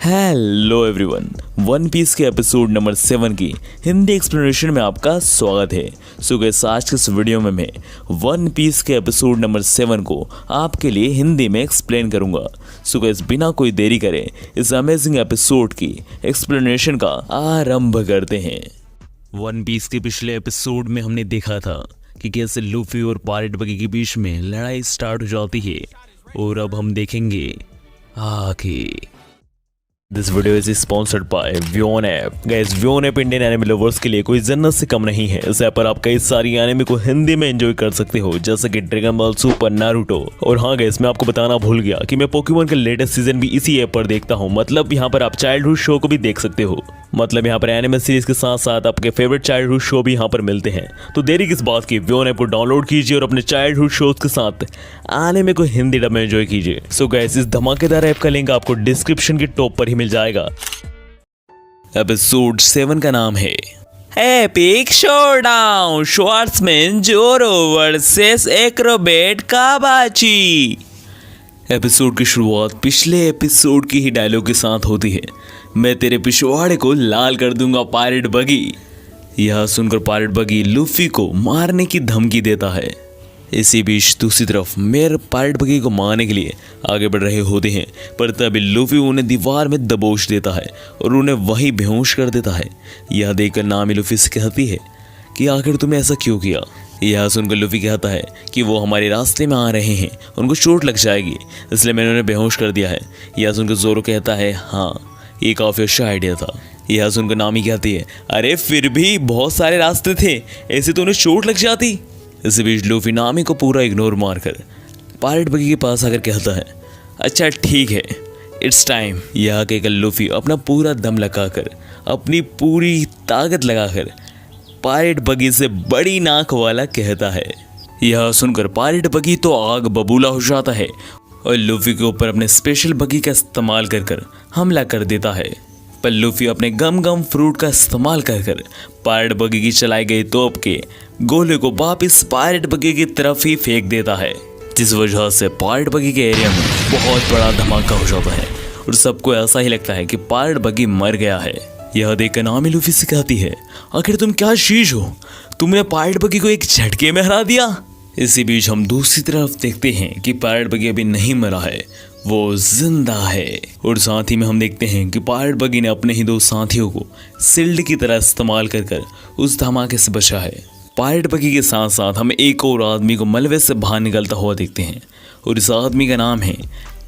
Hello everyone, one piece के episode number 7 की Hindi explanation में आपका स्वागत है। सो गाइस, आज के इस वीडियो में मैं वन पीस के एपिसोड नंबर 7 को आपके लिए हिंदी में एक्सप्लेन करूंगा। सो गाइस, बिना कोई देरी करे इस अमेजिंग एपिसोड की एक्सप्लेनेशन का आरंभ करते हैं। वन पीस के पिछले एपिसोड में हमने देखा था कि कैसे लूफी और पायरेट बगी के बीच में लड़ाई स्टार्ट हो जाती है, और अब हम देखेंगे आगे। This video is sponsored by Vyon app. Guys, Vyon app Indian anime lovers के लिए कोई जन्नत से कम नहीं है। इस ऐप पर आप कई सारी एनिमे को हिंदी में एंजॉय कर सकते हो, जैसे कि ड्रैगन बॉल सुपर, नारुतो। और हाँ गाइस, मैं आपको बताना भूल गया कि मैं पोकेमॉन का लेटेस्ट सीजन भी इसी ऐप पर देखता हूँ। मतलब यहाँ पर आप चाइल्डहुड शो को भी देख सकते हो। मतलब यहाँ पर एनिमे सीरीज के साथ साथ आपके फेवरेट चाइल्डहुड शो भी यहाँ पर मिलते हैं। तो देरी किस बात की, व्योन ऐप को डाउनलोड कीजिए और अपने चाइल्डहुड शोज के साथ एनिमे को हिंदी डब में एंजॉय कीजिए। सो गाइस, इस धमाकेदार ऐप का लिंक आपको डिस्क्रिप्शन के टॉप पर ही मिल जाएगा। एपिसोड 7 का नाम है एपिक शोडाउन, श्वार्ट्जमैन जोरो वर्सेस एक्रोबैट काबाची। एपिसोड की शुरुआत पिछले एपिसोड की ही डायलॉग के साथ होती है, मैं तेरे पिछवाड़े को लाल कर दूंगा पायरेट बगी। यह सुनकर पायरेट बगी लूफी को मारने की धमकी देता है। इसी बीच दूसरी तरफ मेयर पायरेट बगी को मारने के लिए आगे बढ़ रहे होते हैं, पर तभी लूफी उन्हें दीवार में दबोच देता है और उन्हें वहीं बेहोश कर देता है। यह देखकर नामी लूफी से कहती है कि आखिर तुमने ऐसा क्यों किया। यह सुनकर लूफी कहता है कि वो हमारे रास्ते में आ रहे हैं, उनको चोट लग जाएगी, इसलिए मैंने उन्हें बेहोश कर दिया है। यह सुनकर जोरो कहता है, हाँ ये काफ़ी अच्छा आइडिया था। यह सुनकर नामी कहती है, अरे फिर भी बहुत सारे रास्ते थे, ऐसे तो उन्हें चोट लग जाती। इसी बीच लूफी नामी को पूरा इग्नोर मारकर पायरेट बगी के पास आकर कहता है, अच्छा ठीक है, इट्स टाइम। यह कहकर लूफी अपना पूरा दम लगाकर, अपनी पूरी ताकत लगाकर पायरेट बगी से बड़ी नाक वाला कहता है। यह सुनकर पायरेट बगी तो आग बबूला हो जाता है और लूफी के ऊपर अपने स्पेशल बगी का इस्तेमाल कर हमला कर देता है। पर लूफी अपने गम फ्रूट का इस्तेमाल कर पायरेट बगी की चलाई गई तोप के गोले को वापिस पायरेट बगी की तरफ ही फेंक देता है, जिस वजह से पायरेट बगी के एरिया में बहुत बड़ा धमाका हो जाता है और सबको ऐसा ही लगता है कि पायरेट बगी मर गया है। यह देखकर नामी लूफी से कहती है, आखिर तुम क्या चीज हो, तुमने पायरेट बगी को एक झटके में हरा दिया। इसी बीच हम दूसरी तरफ देखते हैं कि पायरेट बगी अभी नहीं मरा है, वो जिंदा है। और साथ ही में हम देखते हैं कि पायरेट बगी ने अपने ही दो साथियों को शिल्ड की तरह इस्तेमाल कर उस धमाके से बचा है। पायरेट बगी के साथ साथ हम एक और आदमी को मलबे से बाहर निकलता हुआ देखते हैं, और इस आदमी का नाम है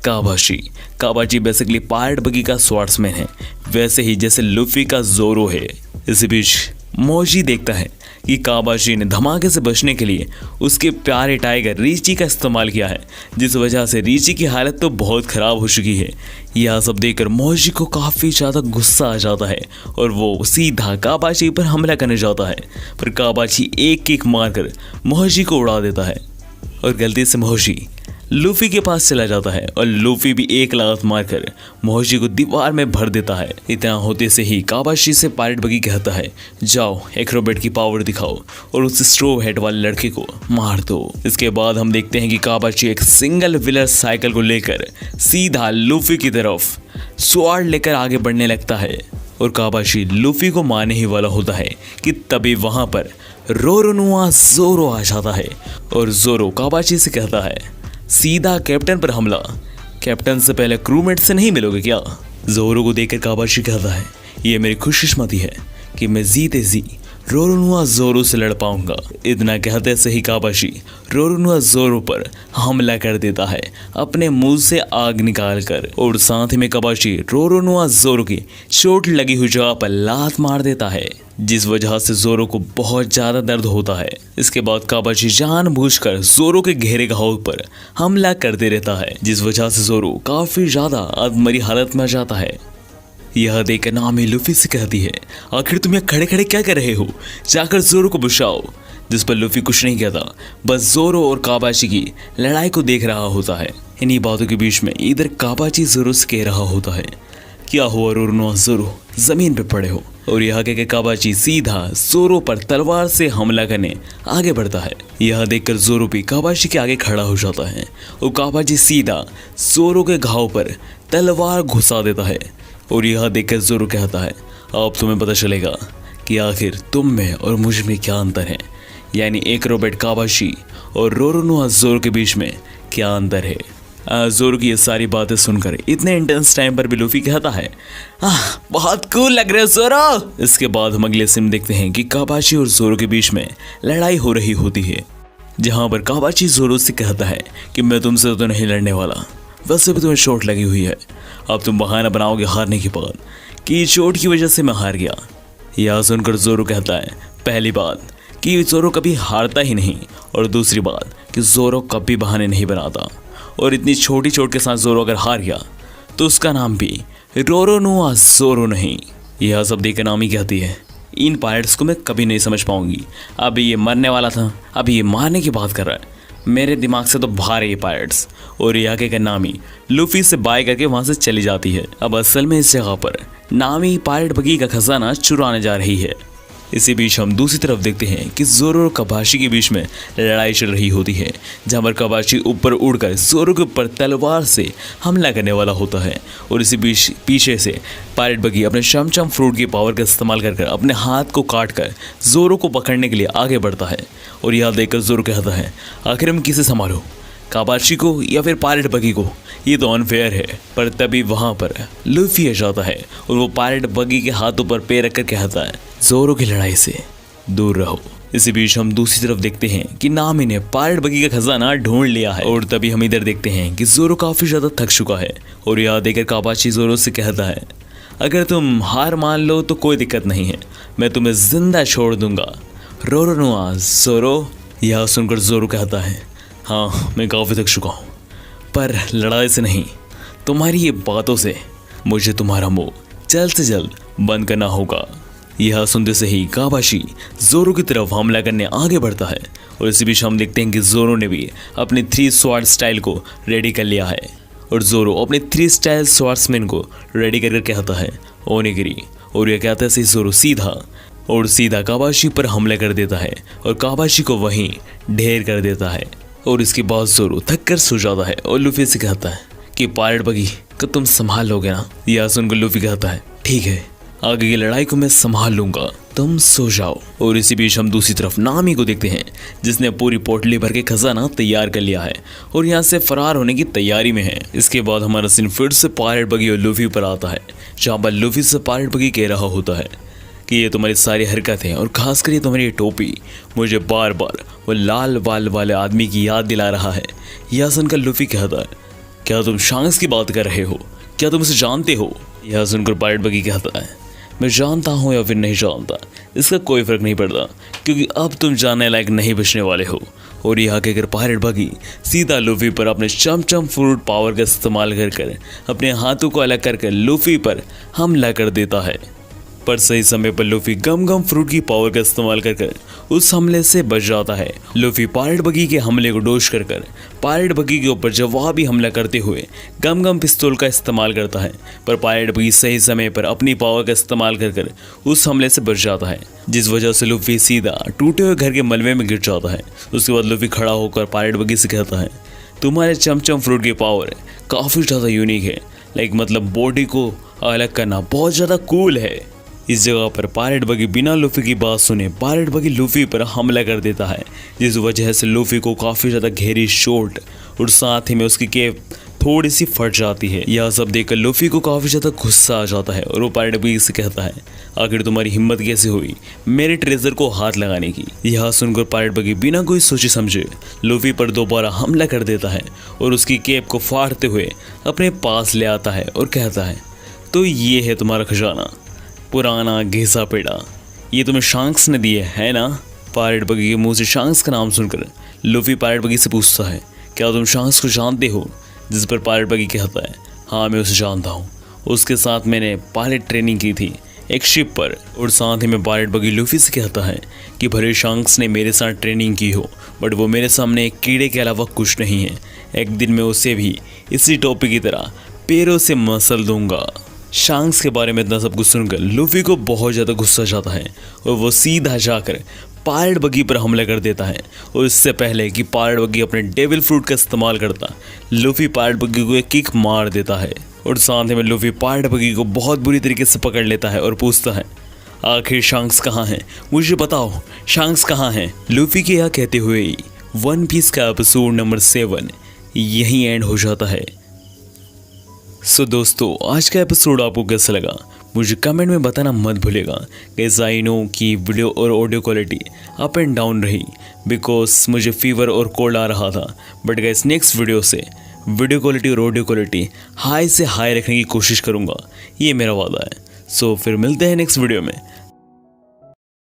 काबाची। काबाची बेसिकली पायरेट बगी का स्वॉर्ड्समैन है, वैसे ही जैसे लूफी का जोरो है। इसी बीच मोजी देखता है कि काबाची ने धमाके से बचने के लिए उसके प्यारे टाइगर रीची का इस्तेमाल किया है, जिस वजह से रीची की हालत तो बहुत ख़राब हो चुकी है। यह सब देखकर मोजी को काफ़ी ज़्यादा गुस्सा आ जाता है और वो सीधा काबाची पर हमला करने जाता है, पर काबाची एक किक मारकर मोजी को उड़ा देता है और गलती से मोजी लूफी के पास चला जाता है और लूफी भी एक लात मारकर मोजी को दीवार में भर देता है। इतना होते से ही काबाची से पायरेट बगी कहता है, जाओ एक्रोबैट की पावर दिखाओ और उस स्ट्रो हेड वाले लड़के को मार दो। इसके बाद हम देखते हैं कि काबाची एक सिंगल व्हीलर साइकिल को लेकर सीधा लूफी की तरफ स्वॉर्ड लेकर आगे बढ़ने लगता है, और काबाची लूफी को मारने ही वाला होता है कि तभी वहां पर रोरोनुआ जोरो आ जाता है और जोरो काबाची से कहता है, सीधा कैप्टन पर हमला। कैप्टन से पहले क्रूमेट से नहीं मिलोगे क्या। जोरो को देखकर काबाची कहता है, ये मेरी खुशकिस्मती है कि मैं जीते जी रोरोनुआ जोरो से लड़ पाऊंगा। इतना कहते से ही काबाची रोरोनुआ जोरो पर हमला कर देता है, अपने मुंह से आग निकाल कर, और साथ ही में काबाची रोरोनुआ जोरो की चोट लगी हुई जगह पर लात मार देता है, जिस वजह से जोरो को बहुत ज़्यादा दर्द होता है। इसके बाद काबाची जानबूझकर जोरो के गहरे घाव पर हमला करते रहता है, जिस वजह से जोरो काफ़ी ज़्यादा अधमरी हालत में जाता है। यह देखकर नामी लूफी से कहती है, आखिर तुम यहाँ खड़े खड़े क्या कर रहे हो, जाकर जोरो को बचाओ। जिस पर लूफी कुछ नहीं कहता, बस जोरो और काबाची की लड़ाई को देख रहा होता है। इन्हीं बातों के बीच में इधर काबाची जोरो से कह रहा होता है, क्या हुआ रोरोनुआ जोरो, जमीन पे पड़े हो। और यह कहकर काबाची सीधा जोरो पर तलवार से हमला करने आगे बढ़ता है। यह देखकर जोरो भी काबाची के आगे खड़ा हो जाता है और काबाची सीधा जोरो के घाव पर तलवार घुसा देता है। और यह देखकर जोरो कहता है अब तुम्हें पता चलेगा कि आखिर तुम में और मुझ में क्या अंतर है, यानी एक रोबोट काबाशी और रोरोनोआ जोरो के बीच में क्या अंतर है। जोरो की ये सारी बातें सुनकर इतने इंटेंस टाइम पर भी लूफी कहता है बहुत कूल लग रहे हो जोरो। इसके बाद हम अगले सीन देखते हैं कि काबाची और जोरो के बीच में लड़ाई हो रही होती है, जहां पर काबाची जोरो से कहता है कि मैं तुमसे तो नहीं लड़ने वाला, वैसे भी तुम्हें चोट लगी हुई है, अब तुम बहाना बनाओगे हारने के बाद कि चोट की वजह से मैं हार गया। यह सुनकर जोरो कहता है पहली बात कि जोरो कभी हारता ही नहीं, और दूसरी बात कि जोरो कभी बहाने नहीं बनाता, और इतनी छोटी चोट के साथ जोरो अगर हार गया तो उसका नाम भी रोरोनोआ जोरो नहीं। यह सब देखकर नामी कहती है इन पायलट्स को मैं कभी नहीं समझ पाऊंगी, अभी ये मरने वाला था, अभी ये मारने की बात कर रहा है, मेरे दिमाग से तो बाहर है ये पायलट्स। और यह कहकर नामी लूफी से बाय करके वहाँ से चली जाती है। अब असल में इस जगह पर नामी पायलट बगी का खजाना चुराने जा रही है। इसी बीच हम दूसरी तरफ देखते हैं कि जोरो और काबाशी के बीच में लड़ाई चल रही होती है, जहां पर काबाशी ऊपर उड़कर जोरो के ऊपर तलवार से हमला करने वाला होता है, और इसी बीच पीछे से पायलट बगी अपने चमचम फ्रूट की पावर का इस्तेमाल कर अपने हाथ को काट कर जोरो को पकड़ने के लिए आगे बढ़ता है। और यह देखकर जोरो कहता है आखिर हम किसे संभालो, काबाशी को या फिर पायलट बगी को, ये तो अनफेयर है। पर तभी वहाँ पर लूफी आ जाता है और वो पायलट बगी के हाथों पर पैर रखकर कहता है जोरो की लड़ाई से दूर रहो। इसी बीच हम दूसरी तरफ देखते हैं कि नामी ने पायलट बगी का खजाना ढूंढ लिया है, और तभी हम इधर देखते हैं कि जोरो काफी ज्यादा थक चुका है। और यह देखकर काबाची जोरो से कहता है अगर तुम हार मान लो तो कोई दिक्कत नहीं है, मैं तुम्हें जिंदा छोड़ दूंगा रोरोनोआ जोरो। यह सुनकर जोरो कहता है हाँ मैं काफ़ी थक चुका हूँ, पर लड़ाई से नहीं, तुम्हारी ये बातों से मुझे तुम्हारा मुंह जल्द से जल्द बंद करना होगा। यह सुनते से ही काबाशी जोरो की तरफ हमला करने आगे बढ़ता है, और इसी बीच हम देखते हैं कि जोरो ने भी अपनी 3 स्वॉर्ड स्टाइल को रेडी कर लिया है, और जोरो अपने 3 स्टाइल स्वॉर्ड्समैन को रेडी करके कहता है ओनिगिरी। और यह कहता है सही जोरो सीधा काबाशी पर हमला कर देता है, और काबाशी को वहीं ढेर कर देता है। और इसके बाद जोरो थक कर सो जाता है, और लूफी से कहता है कि पायलट बगी को तुम संभाल लोगे ना। यह सुनकर लूफी कहता है ठीक है, आगे की लड़ाई को मैं संभाल लूंगा, तुम सो जाओ। और इसी बीच हम दूसरी तरफ नामी को देखते हैं, जिसने पूरी पोटली भर के खजाना तैयार कर लिया है और यहाँ से फरार होने की तैयारी में है। इसके बाद हमारा सीन फिर से पायलट बगी और लूफी पर आता है, जहाँ पर लूफी से पायलट बगी कह रहा होता है कि ये तुम्हारी सारी हरकतें और खासकर ये तुम्हारी टोपी मुझे बार बार वो लाल बाल वाले आदमी की याद दिला रहा है। यह सुनकर लूफी कहता है क्या तुम शांक्स की बात कर रहे हो, क्या तुम इसे जानते हो। यह सुनकर पायलट बगी कहता है मैं जानता हूँ या फिर नहीं जानता, इसका कोई फर्क नहीं पड़ता, क्योंकि अब तुम जानने लायक नहीं बचने वाले हो। और यह कहकर पायलट बगी सीधा लूफी पर अपने चमचम फ्रूट पावर का इस्तेमाल कर अपने हाथों को अलग कर लूफी पर हमला कर देता है। पर सही समय पर लूफी गम फ्रूट की पावर का इस्तेमाल कर उस हमले से बच जाता है। लूफी पायलट बगी के हमले को डोश कर पायलट बगी के ऊपर जवाबी हमला करते हुए गम पिस्तौल का इस्तेमाल करता है, पर पायलट बगी सही समय पर अपनी पावर का इस्तेमाल कर उस हमले से बच जाता है, जिस वजह से लूफी सीधा टूटे हुए घर के मलबे में गिर जाता है। उसके बाद लूफी खड़ा होकर पायलट बगी से कहता है तुम्हारे चमचम फ्रूट की पावर काफ़ी ज़्यादा यूनिक है, मतलब बॉडी को अलग करना बहुत ज़्यादा कूल है। इस जगह पर पायलट बगी बिना लूफी की बात सुने पायलट बगी लूफी पर हमला कर देता है, जिस वजह से लूफी को काफ़ी ज़्यादा गहरी चोट और साथ ही में उसकी केप थोड़ी सी फट जाती है। यह सब देखकर लूफी को काफ़ी ज़्यादा गुस्सा आ जाता है, और वो पायलट बगी से कहता है आखिर तुम्हारी हिम्मत कैसे हुई मेरे ट्रेजर को हाथ लगाने की। यह सुनकर पायलट बगी बिना कोई सोचे समझे लूफी पर दोबारा हमला कर देता है, और उसकी केप को फाड़ते हुए अपने पास ले आता है और कहता है तो ये है तुम्हारा खजाना, पुराना घिसा पेड़ा, ये तुम्हें शांक्स ने दिए है ना। पायलट बगी के मुंह से शांक्स का नाम सुनकर लूफी पायलट बगी से पूछता है क्या तुम शांक्स को जानते हो, जिस पर पायलट बगी कहता है हाँ मैं उसे जानता हूँ, उसके साथ मैंने पायलट ट्रेनिंग की थी एक शिप पर। और साथ ही में पायलट बगी लूफी से कहता है कि भले शांक्स ने मेरे साथ ट्रेनिंग की हो, बट वो मेरे सामने एक कीड़े के अलावा कुछ नहीं है, एक दिन मैं उसे भी इसी टोपी की तरह पैरों से मसल दूंगा। शांक्स के बारे में इतना सब कुछ सुनकर लूफी को बहुत ज़्यादा गुस्सा जाता है, और वो सीधा जाकर पायरेट बगी पर हमला कर देता है और इससे पहले कि पायरेट बगी अपने डेविल फ्रूट का इस्तेमाल करता, लूफी पायरेट बगी को एक किक मार देता है और साथ में लूफी पायरेट बगी को बहुत बुरी तरीके से पकड़ लेता है और पूछता है, आखिर शंक्स कहाँ हैं? मुझे बताओ, शंक्स कहाँ हैं? लूफी के यह कहते हुए वन पीस का एपिसोड नंबर 7 यहीं एंड हो जाता है। सो दोस्तों, आज का एपिसोड आपको कैसा लगा मुझे कमेंट में बताना मत भूलिएगा। गाइस आई नो कि वीडियो और audio quality up and down रही बिकॉज मुझे फीवर और कोल्ड आ रहा था, बट गाइस नेक्स्ट वीडियो से वीडियो क्वालिटी और ऑडियो क्वालिटी हाई से हाई रखने की कोशिश करूँगा, ये मेरा वादा है। सो फिर मिलते हैं नेक्स्ट वीडियो में।